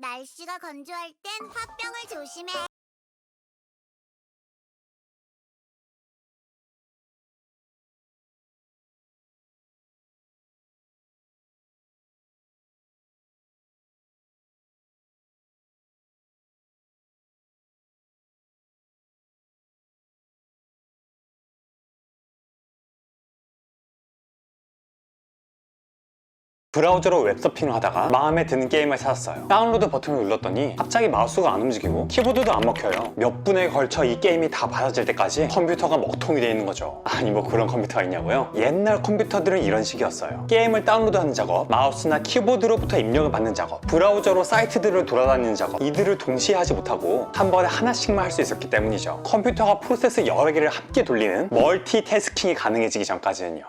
날씨가 건조할 땐 화병을 조심해. 브라우저로 웹서핑을 하다가 마음에 드는 게임을 찾았어요. 다운로드 버튼을 눌렀더니 갑자기 마우스가 안 움직이고 키보드도 안 먹혀요. 몇 분에 걸쳐 이 게임이 다 받아질 때까지 컴퓨터가 먹통이 돼 있는 거죠. 아니 뭐 그런 컴퓨터가 있냐고요? 옛날 컴퓨터들은 이런 식이었어요. 게임을 다운로드하는 작업, 마우스나 키보드로부터 입력을 받는 작업, 브라우저로 사이트들을 돌아다니는 작업, 이들을 동시에 하지 못하고 한 번에 하나씩만 할 수 있었기 때문이죠. 컴퓨터가 프로세스 여러 개를 함께 돌리는 멀티태스킹이 가능해지기 전까지는요.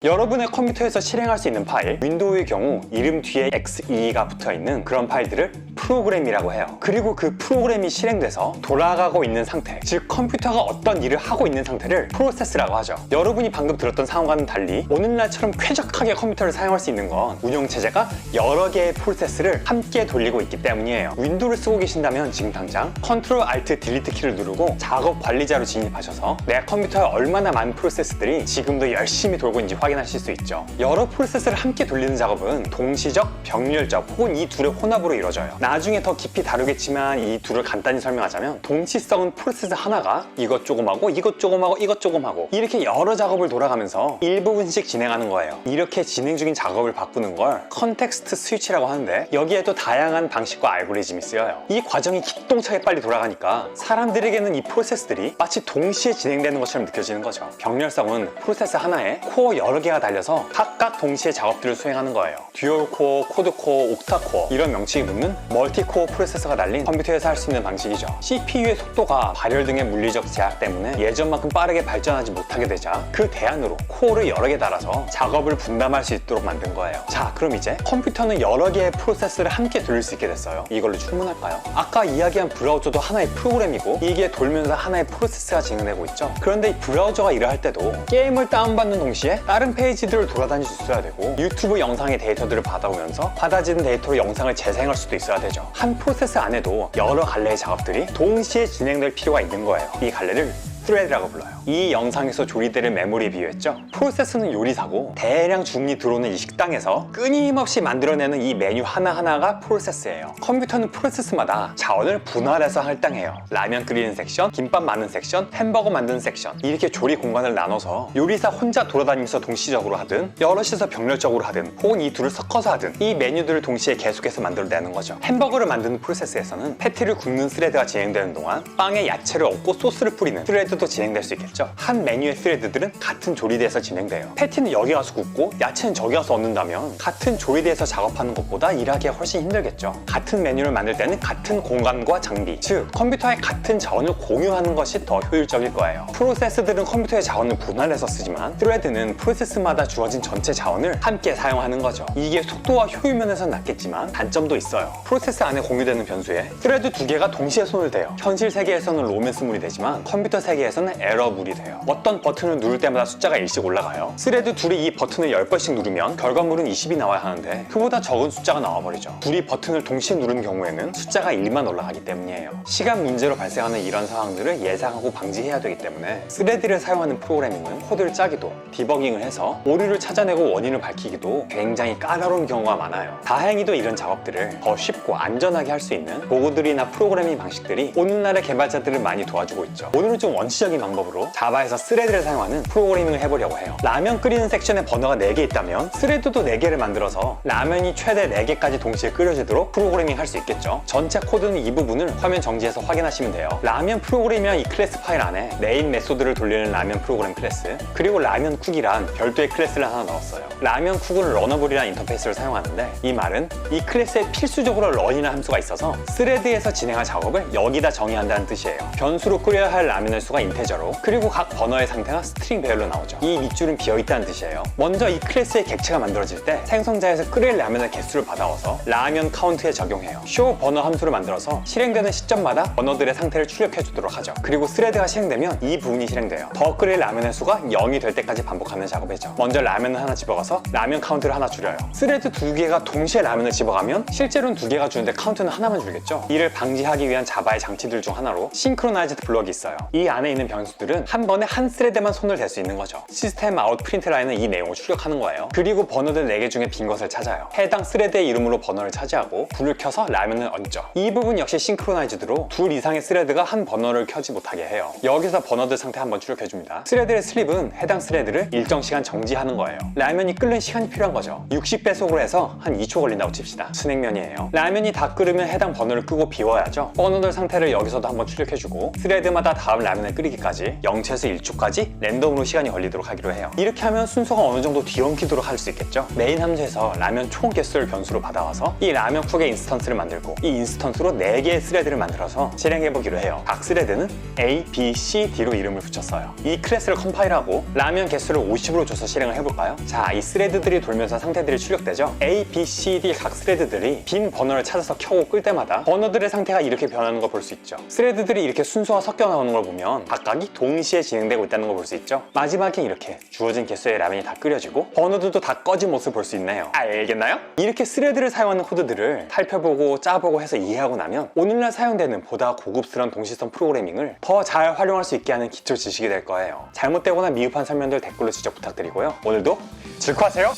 여러분의 컴퓨터에서 실행할 수 있는 파일, 윈도우의 경우 이름 뒤에 XE가 붙어있는 그런 파일들을 프로그램이라고 해요. 그리고 그 프로그램이 실행돼서 돌아가고 있는 상태, 즉 컴퓨터가 어떤 일을 하고 있는 상태를 프로세스라고 하죠. 여러분이 방금 들었던 상황과는 달리 오늘날처럼 쾌적하게 컴퓨터를 사용할 수 있는 건 운영체제가 여러 개의 프로세스를 함께 돌리고 있기 때문이에요. 윈도우를 쓰고 계신다면 지금 당장 Ctrl Alt Delete 키를 누르고 작업 관리자로 진입하셔서 내 컴퓨터에 얼마나 많은 프로세스들이 지금도 열심히 돌고 있는지 확인하실 수 있죠. 여러 프로세스를 함께 돌리는 작업은 동시적, 병렬적 혹은 이 둘의 혼합으로 이루어져요. 나중에 더 깊이 다루겠지만 이 둘을 간단히 설명하자면 동시성은 프로세스 하나가 이것 조금 하고 이것 조금 하고 이것 조금 하고 이렇게 여러 작업을 돌아가면서 일부분씩 진행하는 거예요. 이렇게 진행 중인 작업을 바꾸는 걸 컨텍스트 스위치라고 하는데 여기에도 다양한 방식과 알고리즘이 쓰여요. 이 과정이 기똥차게 빨리 돌아가니까 사람들에게는 이 프로세스들이 마치 동시에 진행되는 것처럼 느껴지는 거죠. 병렬성은 프로세스 하나에 코어 여러 개가 달려서 각각 동시에 작업들을 수행하는 거예요. 듀얼 코어, 쿼드 코어, 옥타 코어 이런 명칭이 붙는 멀티코어 프로세서가 달린 컴퓨터에서 할 수 있는 방식이죠. CPU의 속도가 발열 등의 물리적 제약 때문에 예전만큼 빠르게 발전하지 못하게 되자 그 대안으로 코어를 여러 개 달아서 작업을 분담할 수 있도록 만든 거예요. 자, 그럼 이제 컴퓨터는 여러 개의 프로세스를 함께 돌릴 수 있게 됐어요. 이걸로 충분할까요? 아까 이야기한 브라우저도 하나의 프로그램이고 이게 돌면서 하나의 프로세스가 진행되고 있죠. 그런데 이 브라우저가 일을 할 때도 게임을 다운받는 동시에 다른 페이지들을 돌아다닐 수 있어야 되고 유튜브 영상의 데이터들을 받아오면서 받아지는 데이터로 영상을 재생할 수도 있어야 되죠. 한 프로세스 안에도 여러 갈래의 작업들이 동시에 진행될 필요가 있는 거예요. 이 갈래를 스레드라고 불러요. 이 영상에서 조리되는 메모리에 비유했죠. 프로세스는 요리사고 대량 주문이 들어오는 이 식당에서 끊임없이 만들어내는 이 메뉴 하나하나가 프로세스예요. 컴퓨터는 프로세스마다 자원을 분할해서 할당해요. 라면 끓이는 섹션, 김밥 마는 섹션, 햄버거 만드는 섹션 이렇게 조리 공간을 나눠서 요리사 혼자 돌아다니면서 동시적으로 하든 여럿이서 병렬적으로 하든 혹은 이 둘을 섞어서 하든 이 메뉴들을 동시에 계속해서 만들어내는 거죠. 햄버거를 만드는 프로세스에서는 패티를 굽는 스레드가 진행되는 동안 빵에 야채를 얹고 소스를 뿌리는 스레드 도 진행될 수 있겠죠. 한 메뉴의 스레드들은 같은 조리대에서 진행돼요. 패티는 여기 가서 굽고 야채는 저기 가서 얹는다면 같은 조리대에서 작업하는 것보다 일하기가 훨씬 힘들겠죠. 같은 메뉴를 만들 때는 같은 공간과 장비, 즉 컴퓨터에 같은 자원을 공유하는 것이 더 효율적일 거예요. 프로세스들은 컴퓨터의 자원을 분할해서 쓰지만 스레드는 프로세스마다 주어진 전체 자원을 함께 사용하는 거죠. 이게 속도와 효율 면에서는 낫겠지만 단점도 있어요. 프로세스 안에 공유되는 변수에 스레드 두 개가 동시에 손을 대요. 현실 세계에서는 로맨스물이 되지만 컴퓨터 세계에서는 에러물이 돼요. 어떤 버튼을 누를 때마다 숫자가 1씩 올라가요. 스레드 둘이 이 버튼을 10번씩 누르면 결과물은 20이 나와야 하는데 그보다 적은 숫자가 나와버리죠. 둘이 버튼을 동시에 누르는 경우에는 숫자가 1만 올라가기 때문이에요. 시간 문제로 발생하는 이런 상황들을 예상하고 방지해야 되기 때문에 스레드를 사용하는 프로그래밍은 코드를 짜기도 디버깅을 해서 오류를 찾아내고 원인을 밝히기도 굉장히 까다로운 경우가 많아요. 다행히도 이런 작업들을 더 쉽고 안전하게 할 수 있는 도구들이나 프로그래밍 방식들이 오늘날의 개발자들을 많이 도와주고 있죠. 오늘은 좀 원시적인 방법으로 자바에서 스레드를 사용하는 프로그래밍을 해보려고 해요. 라면 끓이는 섹션에 버너가 4개 있다면 스레드도 4개를 만들어서 라면이 최대 4개까지 동시에 끓여지도록 프로그래밍 할 수 있겠죠. 전체 코드는 이 부분을 화면 정지해서 확인하시면 돼요. 라면 프로그램이란 이 클래스 파일 안에 메인 메소드를 돌리는 라면 프로그램 클래스, 그리고 라면 쿡이란 별도의 클래스를 하나 넣었어요. 라면 쿡은 러너블이라는 인터페이스를 사용하는데 이 말은 이 클래스에 필수적으로 런이라는 함수가 있어서 스레드에서 진행할 작업을 여기다 정의한다는 뜻이에요. 변수로 끓여야 할 라면의 수가 버너가 인테저로, 그리고 각 버너의 상태가 스트링 배열로 나오죠. 이 밑줄은 비어있다는 뜻이에요. 먼저 이 클래스의 객체가 만들어질 때 생성자에서 끓일 라면의 개수를 받아와서 라면 카운트에 적용해요. 쇼 버너 함수를 만들어서 실행되는 시점마다 버너들의 상태를 출력해 주도록 하죠. 그리고 스레드가 실행되면 이 부분이 실행돼요. 더 끓일 라면의 수가 0이 될 때까지 반복하는 작업이죠. 먼저 라면을 하나 집어가서 라면 카운트를 하나 줄여요. 스레드 2개가 동시에 라면을 집어가면 실제로는 2개가 주는데 카운트는 하나만 줄겠죠. 이를 방지하기 위한 자바의 장치들 중 하나로 싱크로나이즈드 블럭이 있어요. 이 안에 있는 변수들은 한 번에 한 스레드만 손을 댈 수 있는 거죠. 시스템 아웃 프린트 라인은 이 내용을 출력하는 거예요. 그리고 버너들 4개 중에 빈 것을 찾아요. 해당 스레드의 이름으로 버너를 차지하고 불을 켜서 라면을 얹죠. 이 부분 역시 싱크로나이즈드로 둘 이상의 스레드가 한 버너를 켜지 못하게 해요. 여기서 버너들 상태 한번 출력해줍니다. 스레드의 슬립은 해당 스레드를 일정 시간 정지하는 거예요. 라면이 끓는 시간이 필요한 거죠. 60배속으로 해서 한 2초 걸린다고 칩시다. 순행면이에요. 라면이 다 끓으면 해당 버너를 끄고 비워야죠. 버너들 상태를 여기서도 한번 출력해주고 스레드마다 다음 라면을 끓이기까지 0초에서 1초까지 랜덤으로 시간이 걸리도록 하기로 해요. 이렇게 하면 순서가 어느 정도 뒤엉키도록 할 수 있겠죠. 메인 함수에서 라면 총 개수를 변수로 받아와서 이 라면 쿡의 인스턴스를 만들고 이 인스턴스로 4개의 스레드를 만들어서 실행해보기로 해요. 각 스레드는 A, B, C, D로 이름을 붙였어요. 이 클래스를 컴파일하고 라면 개수를 50으로 줘서 실행을 해볼까요? 자, 이 스레드들이 돌면서 상태들이 출력되죠. A, B, C, D 각 스레드들이 빈 버너를 찾아서 켜고 끌 때마다 버너들의 상태가 이렇게 변하는 걸 볼 수 있죠. 스레드들이 이렇게 순서가 섞여 나오는 걸 보면 각각이 동시에 진행되고 있다는 걸 볼 수 있죠. 마지막에 이렇게 주어진 개수의 라면이 다 끓여지고 버너들도 다 꺼진 모습을 볼 수 있네요. 알겠나요? 이렇게 스레드를 사용하는 코드들을 살펴보고 짜보고 해서 이해하고 나면 오늘날 사용되는 보다 고급스러운 동시선 프로그래밍을 더 잘 활용할 수 있게 하는 기초 지식이 될 거예요. 잘못되거나 미흡한 설명들 댓글로 지적 부탁드리고요. 오늘도 즐거하세요.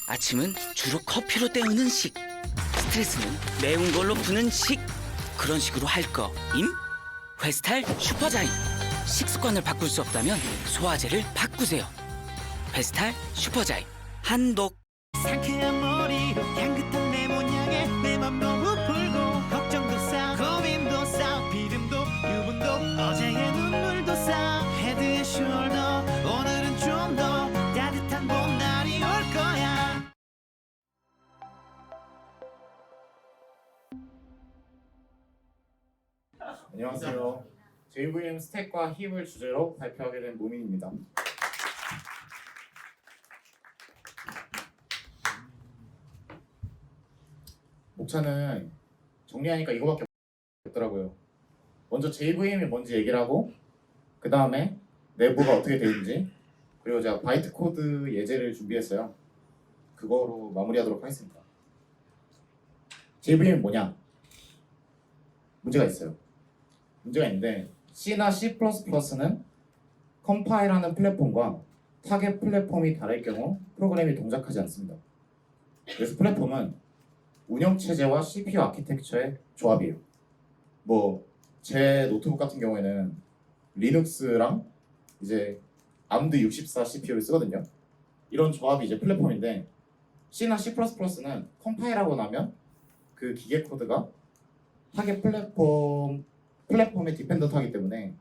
아침은 주로 커피로 때우는 식, 스트레스는 매운 걸로 푸는 식. 그런 식으로 할 거임? 회스탈 슈퍼자임. 식습관을 바꿀 수 없다면 소화제를 바꾸세요. 회스탈 슈퍼자임. 한독. 상쾌한 머리로 향긋한 내 모양에 내 맘 너무 풀고 걱정도 싸 고민도 싸 비듬도 유분도 어제의 눈물도 싸 헤드 앤 숄더 오늘은 좀 더 따뜻한 봄날이 올 거야. 안녕하세요. JVM 스택과 힙을 주제로 발표하게 된 모민입니다. 목차는 정리하니까 이거밖에 없더라고요. 먼저 JVM이 뭔지 얘기를 하고 그 다음에 내부가 어떻게 되는지 그리고 제가 바이트 코드 예제를 준비했어요. 그거로 마무리하도록 하겠습니다. JVM이 뭐냐? 문제가 있어요. 문제가 있는데 C나 C++는 컴파일하는 플랫폼과 타겟 플랫폼이 다를 경우 프로그램이 동작하지 않습니다. 그래서 플랫폼은 운영체제와 CPU 아키텍처의 조합이에요. 제 노트북 같은 경우에는 리눅스랑 이제 암드 64 CPU를 쓰거든요. 이런 조합이 이제 플랫폼인데 C나 C++는 컴파일하고 나면 그 기계 코드가 타겟 플랫폼에 디펜던트하기 때문에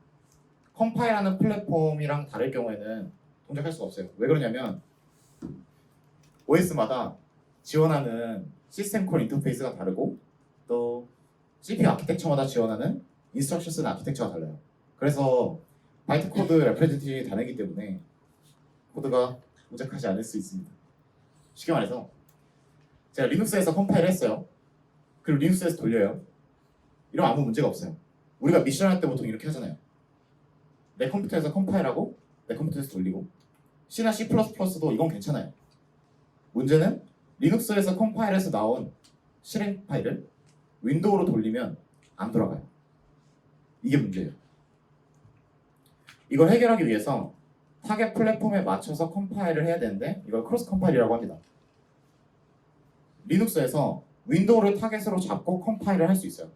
컴파일하는 플랫폼이랑 다를 경우에는 동작할 수가 없어요. 왜 그러냐면 OS마다 지원하는 시스템 콜 인터페이스가 다르고 또 CPU 아키텍처마다 지원하는 인스트럭션스 아키텍처가 달라요. 그래서 바이트 코드 레프레젠테이션이 다르기 때문에 코드가 동작하지 않을 수 있습니다. 쉽게 말해서 제가 리눅스에서 컴파일을 했어요. 그리고 리눅스에서 돌려요. 이러면 아무 문제가 없어요. 우리가 미션 할 때 보통 이렇게 하잖아요. 내 컴퓨터에서 컴파일하고 내 컴퓨터에서 돌리고 C나 C++도 이건 괜찮아요. 문제는 리눅스에서 컴파일해서 나온 실행 파일을 윈도우로 돌리면 안 돌아가요. 이게 문제예요. 이걸 해결하기 위해서 타겟 플랫폼에 맞춰서 컴파일을 해야 되는데 이걸 크로스 컴파일이라고 합니다. 리눅스에서 윈도우를 타겟으로 잡고 컴파일을 할 수 있어요.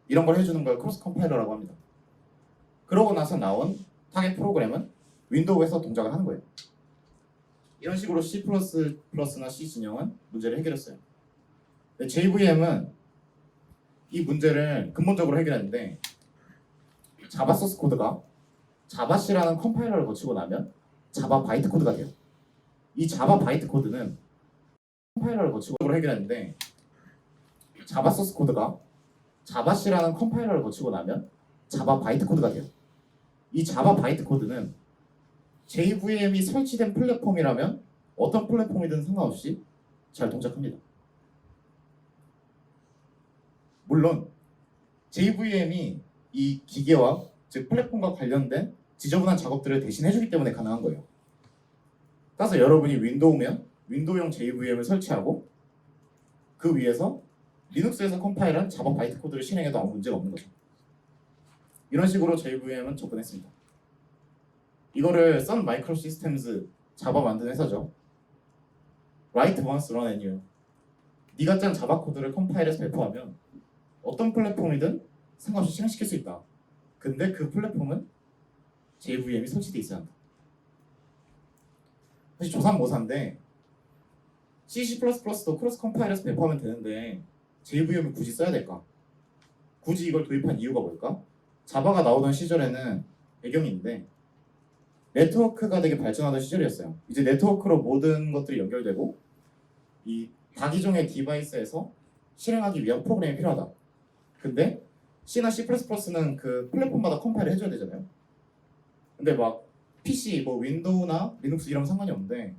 이런 걸 해주는 걸 크로스 컴파일러라고 합니다. 그러고 나서 나온 타겟 프로그램은 윈도우에서 동작을 하는 거예요. 이런 식으로 C++나 C 진영은 문제를 해결했어요. 근데 JVM은 이 문제를 근본적으로 해결했는데 자바 소스 코드가 자바C라는 컴파일러를 거치고 나면 자바 바이트 코드가 돼요. 이 자바 바이트 코드는 컴파일러를 거치고 해결했는데 자바 소스 코드가 자바C라는 컴파일러를 거치고 나면 자바 바이트 코드가 돼요. 이 자바 바이트 코드는 JVM이 설치된 플랫폼이라면 어떤 플랫폼이든 상관없이 잘 동작합니다. 물론 JVM이 이 기계와 즉 플랫폼과 관련된 지저분한 작업들을 대신 해주기 때문에 가능한 거예요. 따라서 여러분이 윈도우면 윈도우용 JVM을 설치하고 그 위에서 리눅스에서 컴파일한 자바 바이트 코드를 실행해도 아무 문제가 없는 거죠. 이런 식으로 JVM은 접근했습니다. 이거를 Sun Microsystems 자바 만든 회사죠. Write once, run anew. 네가 짠 자바 코드를 컴파일해서 배포하면 어떤 플랫폼이든 상관없이 실행시킬 수 있다. 근데 그 플랫폼은 JVM이 설치돼 있어야 한다. 사실 조삼모사인데 C++도 크로스 컴파일해서 배포하면 되는데 JVM을 굳이 써야 될까? 굳이 이걸 도입한 이유가 뭘까? 자바가 나오던 시절에는 배경인데 네트워크가 되게 발전하던 시절이었어요. 이제 네트워크로 모든 것들이 연결되고 이 다기종의 디바이스에서 실행하기 위한 프로그램이 필요하다. 근데 C나 C++는 그 플랫폼마다 컴파일을 해줘야 되잖아요. 근데 막 PC, 뭐 윈도우나 리눅스 이런 상관이 없는데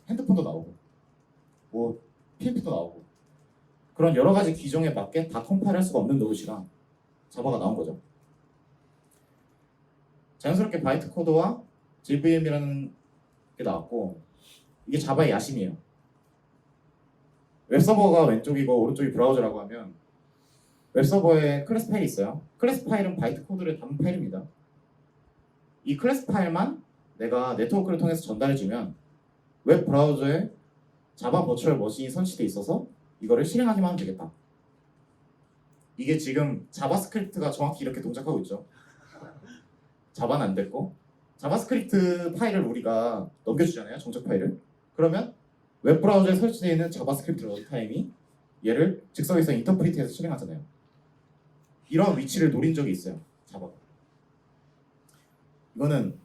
핸드폰도 나오고 뭐 PMP도 나오고 그런 여러 가지 기종에 맞게 다 컴파일할 수가 없는 노릇이라 자바가 나온 거죠. 자연스럽게 바이트 코드와 JVM이라는 게 나왔고 이게 자바의 야심이에요. 웹서버가 왼쪽이고 오른쪽이 브라우저라고 하면 웹서버에 클래스 파일이 있어요. 클래스 파일은 바이트 코드를 담은 파일입니다. 이 클래스 파일만 내가 네트워크를 통해서 전달해주면 웹 브라우저에 자바 버추얼 머신이 설치돼 있어서 이거를 실행하기만 하면 되겠다. 이게 지금 자바스크립트가 정확히 이렇게 동작하고 있죠. 자바는 안 됐고 자바스크립트 파일을 우리가 넘겨주잖아요. 정적 파일을. 그러면 웹 브라우저에 설치되어 있는 자바스크립트 런타임이 얘를 즉석에서 인터프리트해서 실행하잖아요. 이런 위치를 노린 적이 있어요. 자바가. 이거는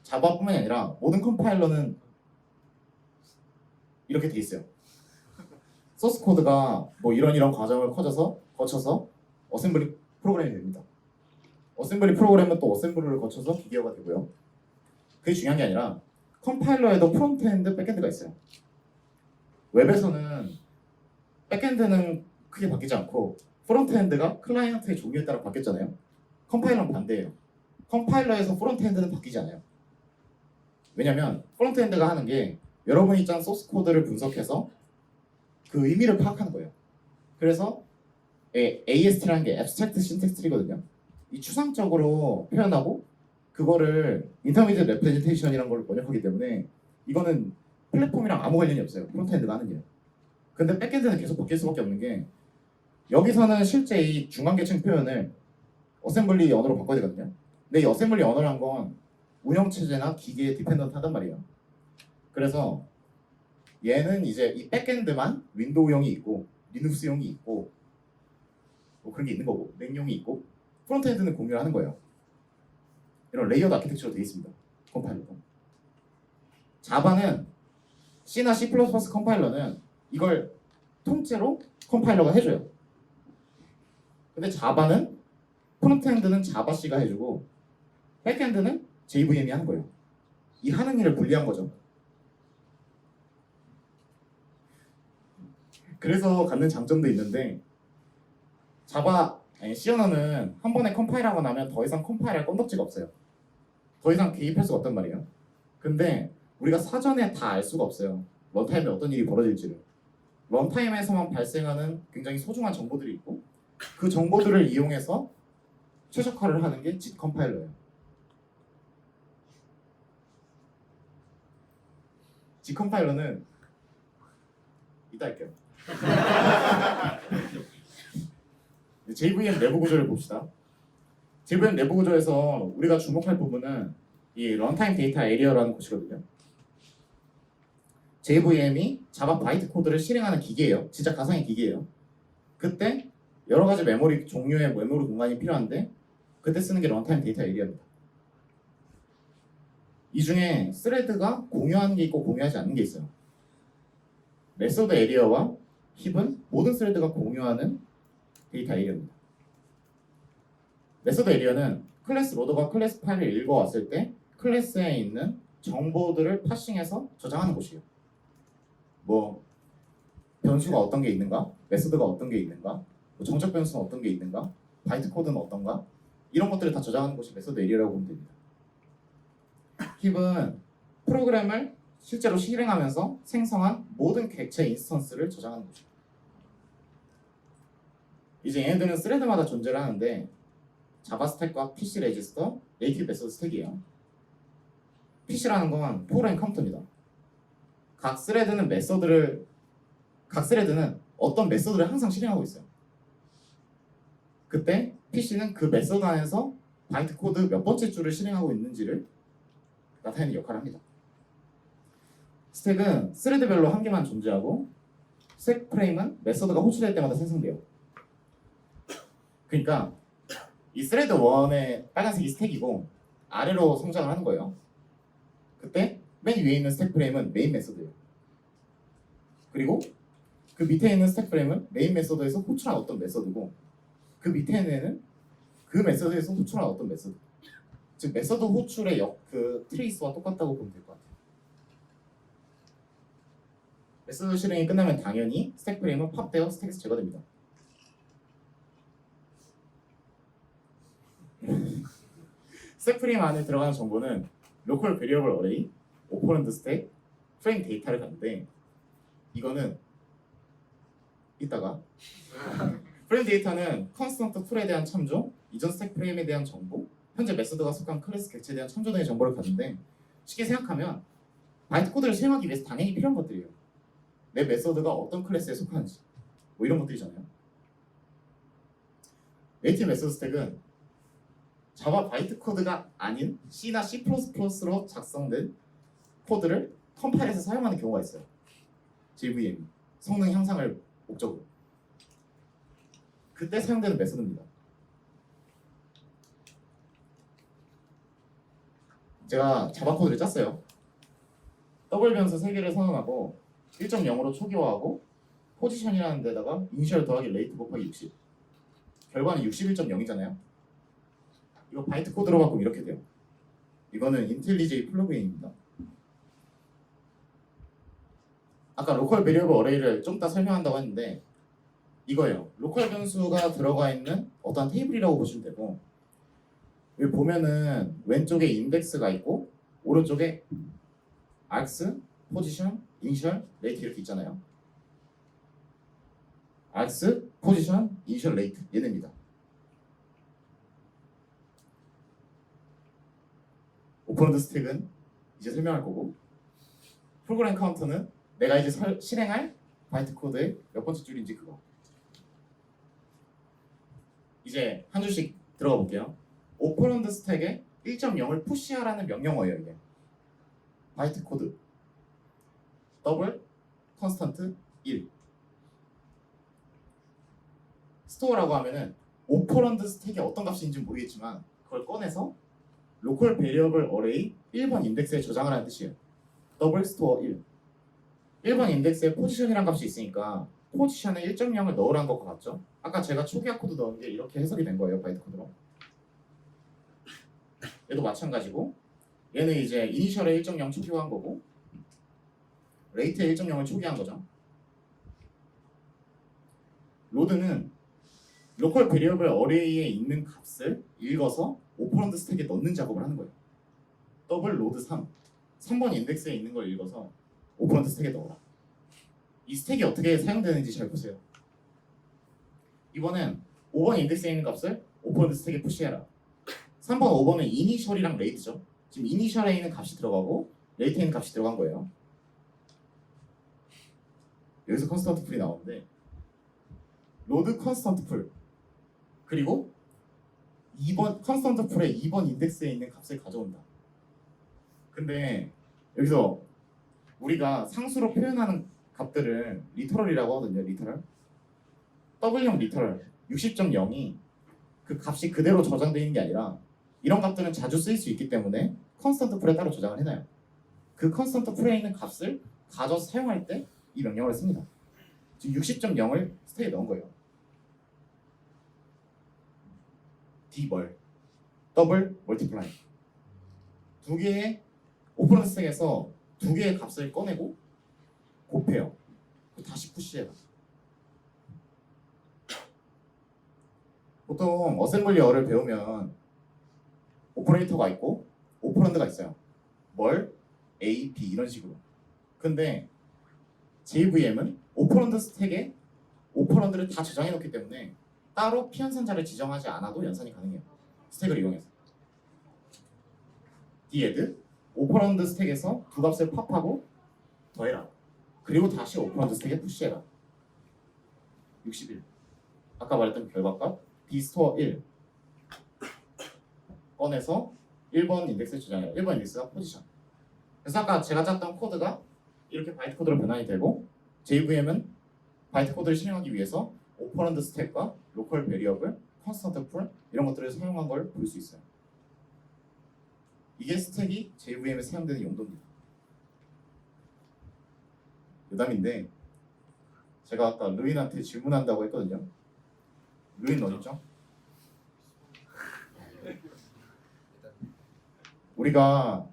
자바뿐만이 아니라 모든 컴파일러는 이렇게 돼 있어요. 소스 코드가 뭐 이런 과정을 거쳐서 어셈블리 프로그램이 됩니다. 어셈블리 프로그램은 또 어셈블리를 거쳐서 기계화가 되고요. 그게 중요한 게 아니라 컴파일러에도 프론트엔드, 백엔드가 있어요. 웹에서는 백엔드는 크게 바뀌지 않고 프론트엔드가 클라이언트의 종류에 따라 바뀌었잖아요. 컴파일러는 반대예요. 컴파일러에서 프론트엔드는 바뀌지 않아요. 왜냐면 프론트엔드가 하는 게 여러분이 짠 소스 코드를 분석해서 그 의미를 파악하는 거예요. 그래서 AST라는 게 Abstract Syntax Tree거든요. 이 추상적으로 표현하고 그거를 Intermediate Representation이라는 걸 번역하기 때문에 이거는 플랫폼이랑 아무 관련이 없어요. 프론트엔드가 하는 게. 근데 백엔드는 계속 바뀔 수밖에 없는 게 여기서는 실제 이 중간계층 표현을 어셈블리 언어로 바꿔야 되거든요. 근데 이 어셈블리 언어란 건 운영체제나 기계에 디펜던트 하단 말이에요. 그래서 얘는 이제 이 백엔드만 윈도우용이 있고 리눅스용이 있고 뭐 그런 게 있는 거고 맥용이 있고 프론트엔드는 공유를 하는 거예요. 이런 레이어드 아키텍처로 되어 있습니다. 컴파일러가. 자바는 C나 C++ 컴파일러는 이걸 통째로 컴파일러가 해줘요. 근데 자바는 프론트엔드는 자바C가 해주고 백엔드는 JVM이 하는 거예요. 이 하는 일을 분리한 거죠. 그래서 갖는 장점도 있는데 C 언어는 한 번에 컴파일하고 나면 더 이상 컴파일할 건덕지가 없어요. 더 이상 개입할 수가 없단 말이에요. 근데 우리가 사전에 다 알 수가 없어요. 런타임에 어떤 일이 벌어질지를. 런타임에서만 발생하는 굉장히 소중한 정보들이 있고 그 정보들을 이용해서 최적화를 하는 게 JIT 컴파일러예요. JIT 컴파일러는 이따 할게요. JVM 내부 구조를 봅시다. JVM 내부 구조에서 우리가 주목할 부분은 이 런타임 데이터 에리어라는 곳이거든요. JVM이 자바 바이트 코드를 실행하는 기계예요. 진짜 가상의 기계예요. 그때 여러 가지 메모리 종류의 메모리 공간이 필요한데 그때 쓰는 게 런타임 데이터 에리어입니다. 이 중에 스레드가 공유하는 게 있고 공유하지 않는 게 있어요. 메소드 에리어와 힙은 모든 스레드가 공유하는 데이터 에리어입니다. 메소드 에리어는 클래스 로더가 클래스 파일을 읽어왔을 때 클래스에 있는 정보들을 파싱해서 저장하는 곳이에요. 뭐 변수가 어떤 게 있는가, 메소드가 어떤 게 있는가, 뭐 정적 변수는 어떤 게 있는가, 바이트 코드는 어떤가, 이런 것들을 다 저장하는 것이 메소드 에리어라고 보면 됩니다. 힙은 프로그램을 실제로 실행하면서 생성한 모든 객체 인스턴스를 저장하는 거죠. 이제 얘네들은 스레드마다 존재를 하는데 자바 스택과 PC 레지스터, 네이티브 메소드 스택이에요. PC라는 건 프로그램 카운터입니다. 각 스레드는 어떤 메소드를 항상 실행하고 있어요. 그때 PC는 그 메소드 안에서 바이트 코드 몇 번째 줄을 실행하고 있는지를 나타내는 역할을 합니다. 스택은 스레드별로 한 개만 존재하고 스택 프레임은 메소드가 호출될 때마다 생성돼요. 그러니까 이 스레드 1의 빨간색이 스택이고 아래로 성장을 하는 거예요. 그때 맨 위에 있는 스택 프레임은 메인 메소드예요. 그리고 그 밑에 있는 스택 프레임은 메인 메소드에서 호출한 어떤 메소드고 그 밑에 있는 그 메소드에서 호출한 어떤 메소드. 즉 메소드 호출의 그 트레이스와 똑같다고 보면 될 것 같아요. 메소드 실행이 끝나면 당연히 스택 프레임은 팝되어 스택에서 제거됩니다. 스택 프레임 안에 들어가는 정보는 로컬 베리어블 어레이, 오퍼런드 스택, 프레임 데이터를 갖는데 이거는 이따가 프레임 데이터는 컨스턴트 풀에 대한 참조, 이전 스택 프레임에 대한 정보, 현재 메소드가 속한 클래스 객체에 대한 참조 등의 정보를 갖는데 쉽게 생각하면 바이트 코드를 수행하기 위해서 당연히 필요한 것들이에요. 내 메소드가 어떤 클래스에 속하는지 뭐 이런 것들이잖아요. 네이티브 메소드 스택은 자바 바이트 코드가 아닌 C나 C++로 작성된 코드를 컴파일해서 사용하는 경우가 있어요. JVM 성능 향상을 목적으로. 그때 사용되는 메소드입니다. 제가 자바 코드를 짰어요. 더블 변수 3개를 선언하고 1.0으로 초기화하고 포지션이라는 데다가 이니셜 더하기 레이트 곱하기 60. 결과는 61.0이잖아요. 이거 바이트 코드로 바꾸면 이렇게 돼요. 이거는 인텔리제이 플러그인입니다. 아까 로컬 베리어블 어레이를 좀 이따 설명한다고 했는데 이거예요. 로컬 변수가 들어가 있는 어떤 테이블이라고 보시면 되고 여기 보면은 왼쪽에 인덱스가 있고 오른쪽에 args, 포지션, 이니셜, 레이트 이렇게 있잖아요. args, 포지션, 이니셜, 레이트 얘네입니다. 오퍼런드 스택은 이제 설명할 거고 프로그램 카운터는 내가 이제 실행할 바이트 코드의 몇 번째 줄인지 그거. 이제 한 줄씩 들어가 볼게요. 오퍼런드 스택에 1.0을 푸시하라는 명령어예요. 이게 바이트 코드 더블 컨스턴트 1 스토어라고 하면은 오퍼런드 스택이 어떤 값인지 모르겠지만 그걸 꺼내서 로컬 베리어블 어레이 1번 인덱스에 저장을 하는 뜻이에요. 더블 스토어 1 1번 인덱스에 포지션이라는 값이 있으니까 포지션에 1.0을 넣으라는 것과 같죠? 아까 제가 초기화 코드 넣은 게 이렇게 해석이 된 거예요. 바이트 코드로. 얘도 마찬가지고 얘는 이제 이니셜에 1.0 초기화한 거고 레이트에 1.0을 초기화한 거죠. 로드는 로컬 베리어블 어레이에 있는 값을 읽어서 오퍼런드 스택에 넣는 작업을 하는 거예요. 더블 로드 3번 인덱스에 있는 걸 읽어서 오퍼런드 스택에 넣어라. 이 스택이 어떻게 사용되는지 잘 보세요. 이번엔 5번 인덱스에 있는 값을 오퍼런드 스택에 푸시해라. 3번, 5번은 이니셜이랑 레이트죠. 지금 이니셜에 있는 값이 들어가고 레이트에 있는 값이 들어간 거예요. 여기서 컨스턴트 풀이 나오는데 로드 컨스턴트 풀 그리고 2번 컨스턴트 풀에 2번 인덱스에 있는 값을 가져온다. 근데 여기서 우리가 상수로 표현하는 값들을 리터럴이라고 하거든요. 리터럴 W형 리터럴 60.0이 그 값이 그대로 저장되어 있는 게 아니라 이런 값들은 자주 쓰일 수 있기 때문에 컨스턴트 풀에 따로 저장을 해놔요. 그 컨스턴트 풀에 있는 값을 가져서 사용할 때 이 명령어를 씁니다. 지금 60.0을 스택에 넣은 거예요. dmul 더블 멀티플라이 두 개의 오퍼런드 스택에서 두 개의 값을 꺼내고 곱해요. 다시 푸시해요. 보통 어셈블리어를 배우면 오퍼레이터가 있고 오퍼런드가 있어요. 뭘, A, B 이런 식으로. 근데 JVM은 오퍼런드 스택에 오퍼런드를 다 저장해 놓기 때문에 따로 피연산자를 지정하지 않아도 연산이 가능해요. 스택을 이용해서. dadd 오퍼런드 스택에서 두 값을 팝하고 더해라. 그리고 다시 오퍼런드 스택에 푸시해라. 61. 아까 말했던 결과값 b스토어 1 꺼내서 1번 인덱스에 저장해요. 1번 인덱스가 포지션. 그래서 아까 제가 짰던 코드가 이렇게 바이트 코드로 변환이 되고 JVM은 바이트 코드를 실행하기 위해서 오퍼런드 스택과 로컬 베리어블, 컨스턴트 풀 이런 것들을 사용한 걸 볼 수 있어요. 이게 스택이 JVM에 사용되는 용도입니다. 유담인데 제가 아까 루인한테 질문한다고 했거든요. 루인 어딨죠? 우리가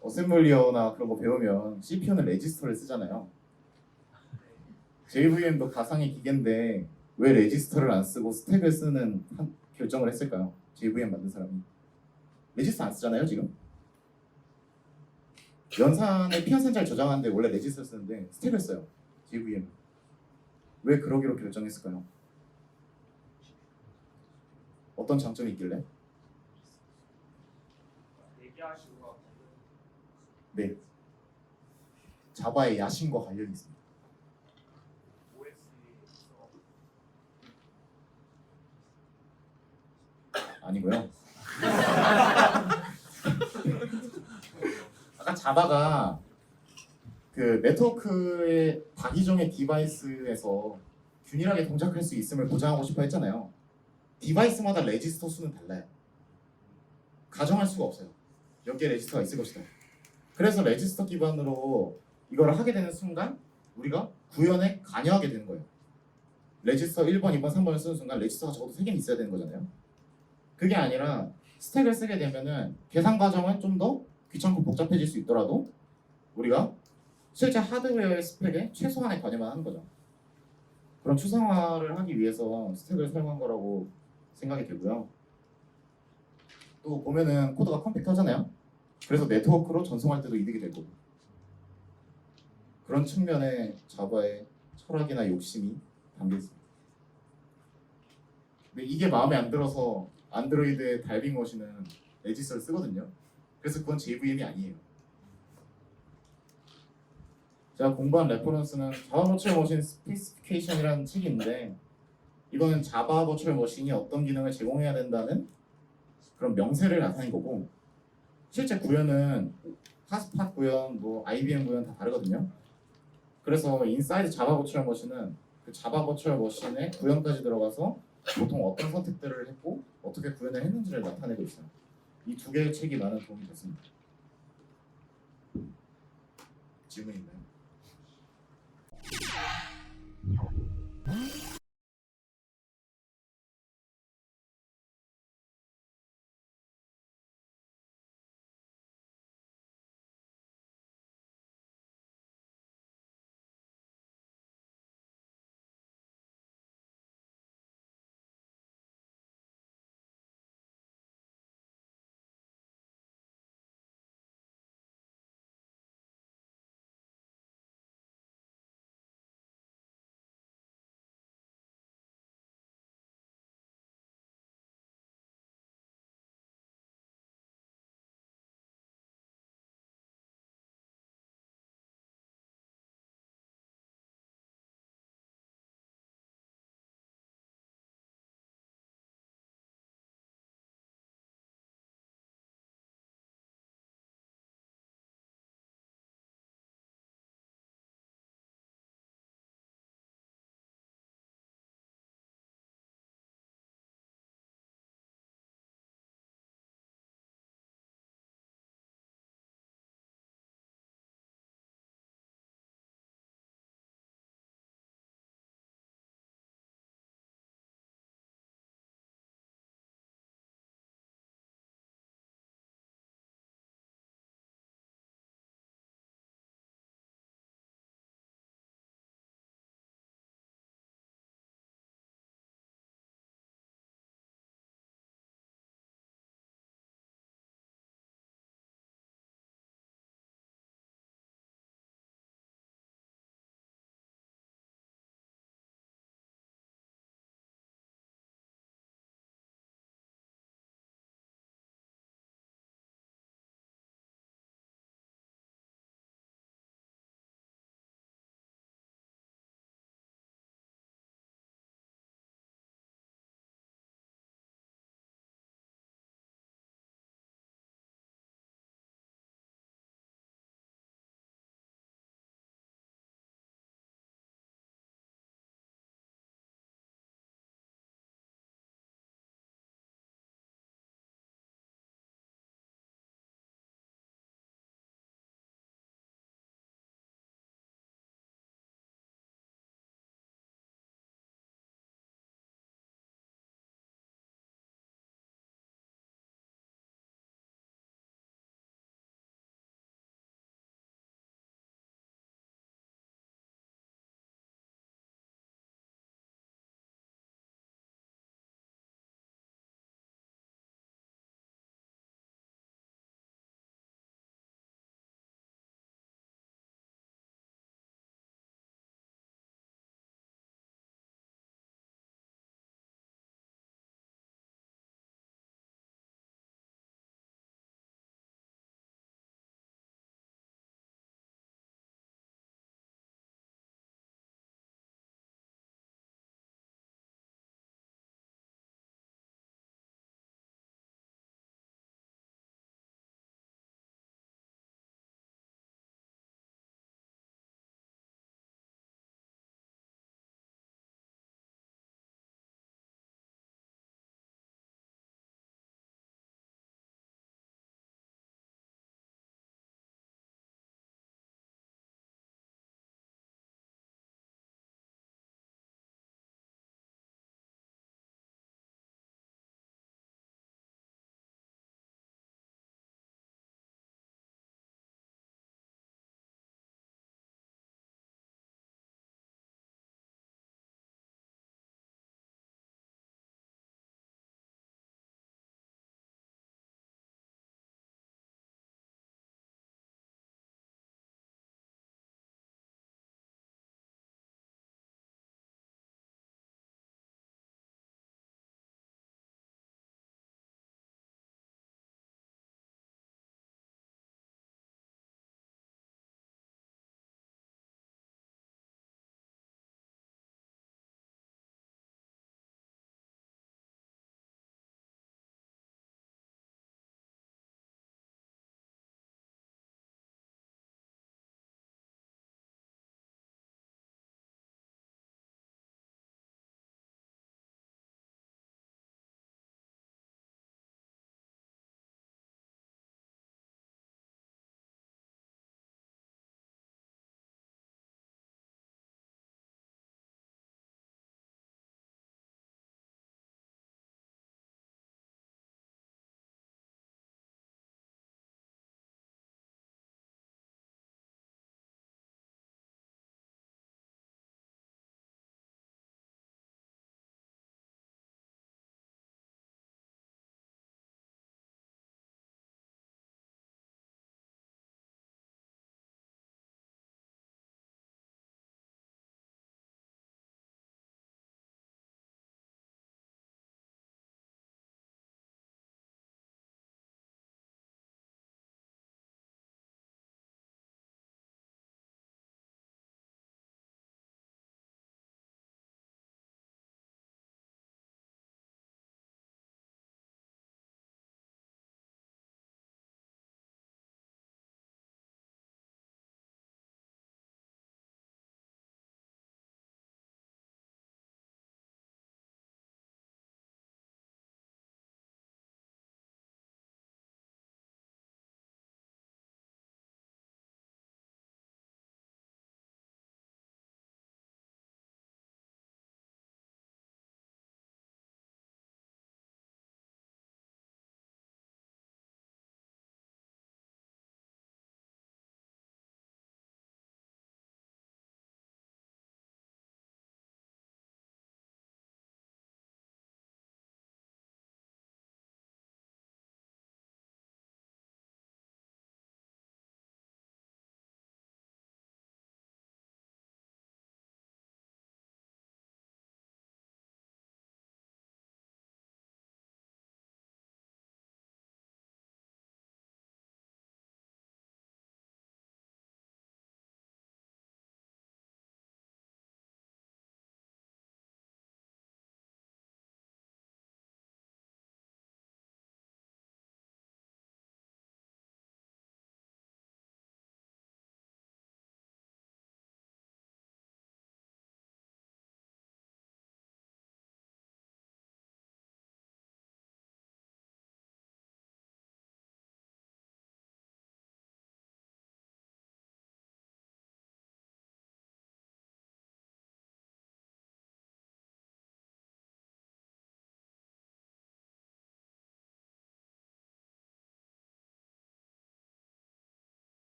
어셈블리어나 그런 거 배우면 CPU는 레지스터를 쓰잖아요. JVM도 가상의 기계인데 왜 레지스터를 안 쓰고 스택을 쓰는 결정을 했을까요? JVM 만든 사람이 레지스터 안 쓰잖아요 지금. 연산에 피연산자를 저장하는데 원래 레지스터 쓰는데 스택을 써요. JVM 왜 그러기로 결정했을까요? 어떤 장점이 있길래? 네, 자바의 야심과 관련이 있습니다. 아니고요. 아까 자바가 그 네트워크의 다기종의 디바이스에서 균일하게 동작할 수 있음을 보장하고 싶어 했잖아요. 디바이스마다 레지스터 수는 달라요. 가정할 수가 없어요. 몇 개의 레지스터가 있을 것이다. 그래서 레지스터 기반으로 이걸 하게 되는 순간 우리가 구현에 관여하게 되는 거예요. 레지스터 1번, 2번, 3번을 쓰는 순간 레지스터가 적어도 3개는 있어야 되는 거잖아요. 그게 아니라 스택을 쓰게 되면은 계산 과정은 좀 더 귀찮고 복잡해질 수 있더라도 우리가 실제 하드웨어의 스펙에 최소한의 관여만 하는 거죠. 그런 추상화를 하기 위해서 스택을 사용한 거라고 생각이 들고요. 또 보면은 코드가 컴팩트하잖아요. 그래서 네트워크로 전송할 때도 이득이 되고 그런 측면에 자바의 철학이나 욕심이 담겨 있습니다. 근데 이게 마음에 안 들어서 안드로이드의 다이빙 머신은 레지스터를 쓰거든요. 그래서 그건 JVM이 아니에요. 제가 공부한 레퍼런스는 자바 버추얼 머신 스페시피케이션이라는 책이 있는데 이거는 자바 버추얼 머신이 어떤 기능을 제공해야 된다는 그런 명세를 나타낸 거고 실제 구현은 하스팟 구현, 뭐 IBM 구현 다 다르거든요. 그래서 인사이드 자바 버추얼 머신은 그 자바 버추얼 머신의 구현까지 들어가서 보통 어떤 선택들을 했고 어떻게 구현을 했는지를 나타내고 있어요. 이 두 개의 책이 많은 도움이 됐습니다. 질문 있나요?